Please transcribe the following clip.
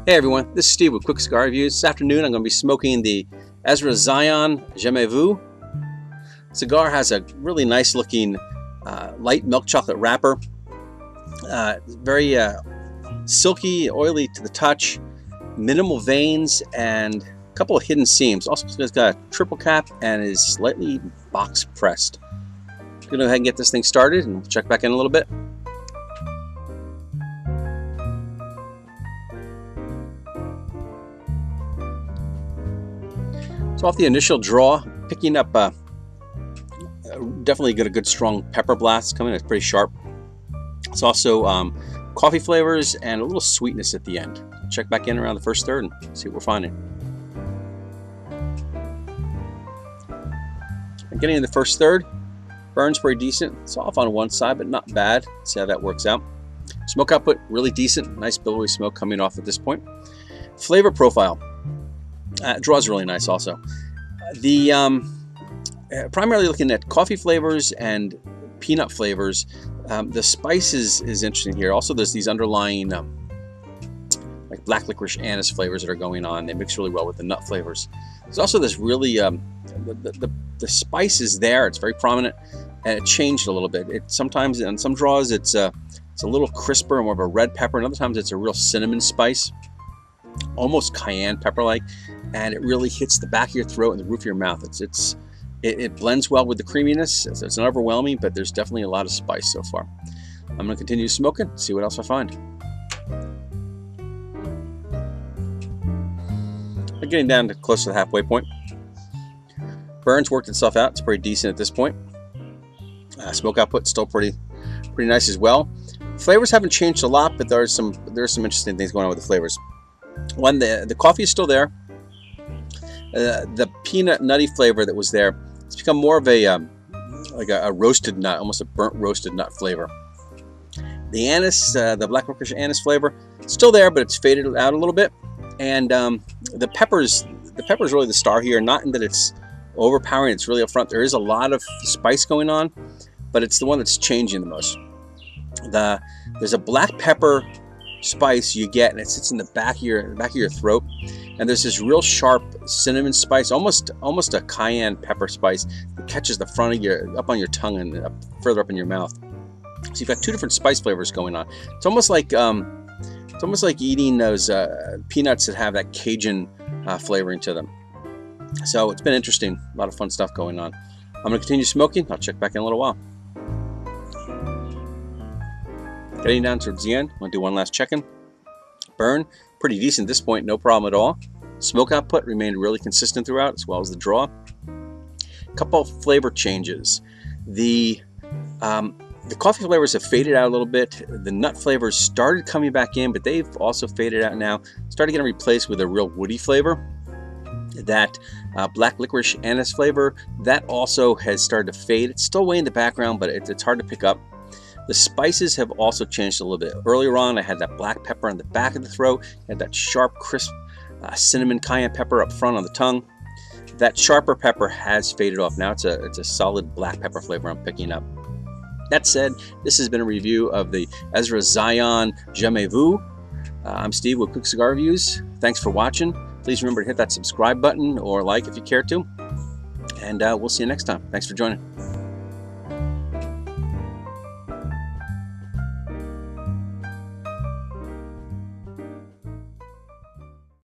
Hey everyone, this is Steve with Quick Cigar Reviews. This afternoon I'm going to be smoking the Ezra Jamais. Cigar has a really nice looking light milk chocolate wrapper. Very silky, oily to the touch, minimal veins, and a couple of hidden seams. Also, it's got a triple cap and is slightly box pressed. I'm going to go ahead and get this thing started and we'll check back in a little bit. So off the initial draw, picking up definitely got a good strong pepper blast coming. It's pretty sharp. It's also coffee flavors and a little sweetness at the end. Check back in around the first third and see what we're finding. I'm getting in the first third. Burns pretty decent. It's off on one side, but not bad. Let's see how that works out. Smoke output really decent. Nice billowy smoke coming off at this point. Flavor profile. Draws really nice also. The primarily looking at coffee flavors and peanut flavors. The spice is interesting here. Also, there's these underlying like black licorice anise flavors that are going on. They mix really well with the nut flavors. There's also this really the spice is there. It's very prominent, and it changed a little bit. It sometimes on some draws it's a little crisper and more of a red pepper, and other times it's a real cinnamon spice, almost cayenne pepper-like, and it really hits the back of your throat and the roof of your mouth. It blends well with the creaminess. It's not overwhelming, but there's definitely a lot of spice so far. I'm going to continue smoking, see what else I find. I'm getting down to close to the halfway point. Burns worked itself out. It's pretty decent at this point. Smoke output still pretty nice as well. Flavors haven't changed a lot, but there's some interesting things going on with the flavors. One, the coffee is still there. The peanut nutty flavor that was there, it's become more of a like a roasted nut, almost a burnt roasted nut flavor. The anise, the black licorice anise flavor, still there, but it's faded out a little bit. And the pepper's really the star here. Not in that it's overpowering; it's really up front. There is a lot of spice going on, but it's the one that's changing the most. There's a black pepper spice you get, and it sits in the back of your throat, and there's this real sharp cinnamon spice, almost a cayenne pepper spice that catches the front of up on your tongue and further up in your mouth. So you've got two different spice flavors going on. It's almost like eating those peanuts that have that Cajun flavoring to them. So it's been interesting, a lot of fun stuff going on. I'm going to continue smoking. I'll check back in a little while. Getting down towards the end, I'm going to do one last check-in. Burn, pretty decent at this point, no problem at all. Smoke output remained really consistent throughout, as well as the draw. A couple of flavor changes. The coffee flavors have faded out a little bit. The nut flavors started coming back in, but they've also faded out now. Started getting replaced with a real woody flavor. That black licorice anise flavor, that also has started to fade. It's still way in the background, but it's hard to pick up. The spices have also changed a little bit. Earlier on, I had that black pepper on the back of the throat, had that sharp, crisp cinnamon cayenne pepper up front on the tongue. That sharper pepper has faded off. Now it's a solid black pepper flavor I'm picking up. That said, this has been a review of the Ezra Jamais. I'm Steve with Quick Cigar Reviews. Thanks for watching. Please remember to hit that subscribe button or like if you care to. And we'll see you next time. Thanks for joining.